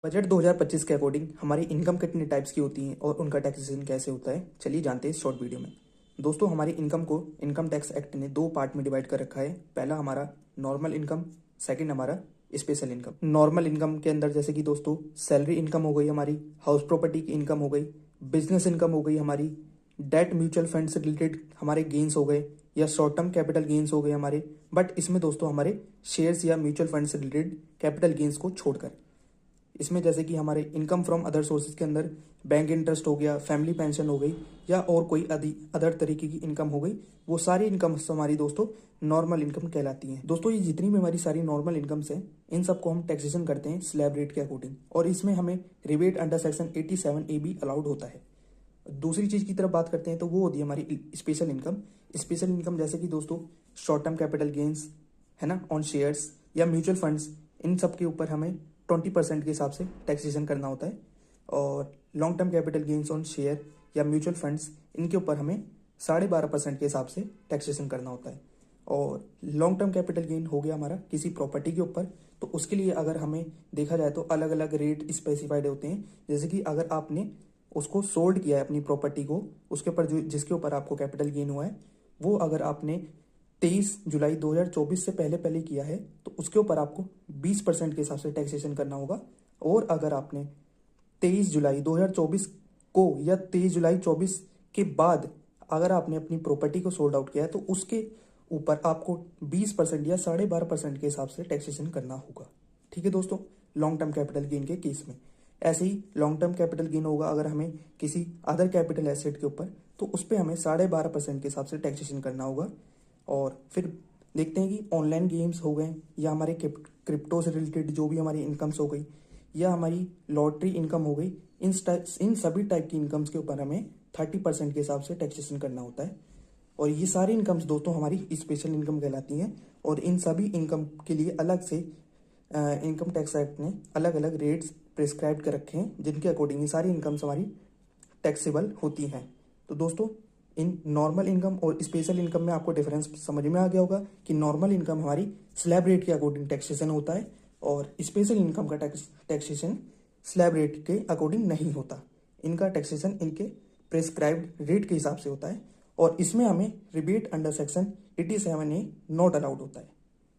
Budget 2025 के according हमारी income कितने टाइप्स की होती हैं और उनका टैक्सेशन कैसे होता है, चलिए जानते हैं इस शॉर्ट वीडियो में। दोस्तों, हमारी इनकम को इनकम टैक्स एक्ट ने दो पार्ट में डिवाइड कर रखा है। पहला हमारा नॉर्मल इनकम, सेकंड हमारा स्पेशल इनकम। नॉर्मल इनकम के अंदर जैसे कि दोस्तों सैलरी इनकम हो गई, हमारी हाउस प्रॉपर्टी की इनकम हो गई, बिजनेस इनकम हो गई, हमारी डेट म्यूचुअल फंड से रिलेटेड हमारे गेन्स हो गए या शॉर्ट टर्म कैपिटल गेन्स हो गए हमारे। बट इसमें दोस्तों हमारे शेयर्स या म्यूचुअल फंड से रिलेटेड कैपिटल गेन्स को छोड़कर इसमें जैसे कि हमारे इनकम फ्रॉम अदर सोर्सेज के अंदर बैंक इंटरेस्ट हो गया, फैमिली पेंशन हो गई या और कोई अदर तरीके की इनकम हो गई, वो सारी इनकम हमारी दोस्तों नॉर्मल इनकम कहलाती हैं। दोस्तों, ये जितनी भी हमारी सारी नॉर्मल इनकम्स हैं, इन सबको हम टैक्सेशन करते हैं स्लैब रेट के अकॉर्डिंग, और इसमें हमें रिबेट अंडर सेक्शन 87A भी अलाउड होता है। दूसरी चीज की तरफ बात करते हैं तो वो होती है हमारी स्पेशल इनकम। स्पेशल इनकम जैसे कि दोस्तों शॉर्ट टर्म कैपिटल गेन्स है ना, ऑन शेयर्स या म्यूचुअल फंड्स, इन सब के ऊपर हमें 20% के हिसाब से टैक्सेशन करना होता है। और long term capital gains on share या म्यूचुअल फंड्स, इनके ऊपर हमें 12.5% के हिसाब से टैक्सेशन करना होता है। और लॉन्ग टर्म कैपिटल गेन हो गया हमारा किसी प्रॉपर्टी के ऊपर, तो उसके लिए अगर हमें देखा जाए तो अलग अलग रेट स्पेसिफाइड होते हैं। जैसे कि अगर आपने उसको सोल्ड किया है अपनी प्रॉपर्टी को, उसके ऊपर जो जिसके ऊपर आपको कैपिटल गेन हुआ है, वो अगर आपने 23 जुलाई 2024 से पहले पहले किया है तो उसके ऊपर आपको 20% के हिसाब से टैक्सेशन करना होगा। और अगर आपने 23 जुलाई 2024 को या 23 जुलाई 24 के बाद अगर आपने अपनी प्रॉपर्टी को सोल्ड आउट किया है तो उसके ऊपर आपको 20% या 12.5% के हिसाब से टैक्सेशन करना होगा। ठीक है दोस्तों, लॉन्ग टर्म कैपिटल गेन के केस में ऐसे ही लॉन्ग टर्म कैपिटल गेन होगा अगर हमें किसी अदर कैपिटल एसेट के ऊपर, तो उस पर हमें 12.5% के हिसाब से टैक्सेशन करना होगा। और फिर देखते हैं कि ऑनलाइन गेम्स हो गए या हमारे क्रिप्टो से रिलेटेड जो भी हमारी इनकम्स हो गई या हमारी लॉटरी इनकम हो गई, इन सभी टाइप की इनकम्स के ऊपर हमें 30% के हिसाब से टैक्सेशन करना होता है। और ये सारी इनकम्स दोस्तों हमारी स्पेशल इनकम कहलाती हैं। और इन सभी इनकम के लिए अलग से इनकम टैक्स एक्ट ने अलग अलग रेट्स प्रिस्क्राइब कर रखे हैं, जिनके अकॉर्डिंग ये सारी इनकम्स हमारी टैक्सेबल होती हैं। तो दोस्तों, इन नॉर्मल इनकम और स्पेशल इनकम में आपको डिफरेंस समझ में आ गया होगा कि नॉर्मल इनकम हमारी स्लैब रेट के अकॉर्डिंग टैक्सेशन होता है और स्पेशल इनकम का टैक्सेशन स्लैब रेट के अकॉर्डिंग नहीं होता। इनका टैक्सेशन इनके प्रिस्क्राइब्ड रेट के हिसाब से होता है और इसमें हमें rebate under section 87A not allowed होता है।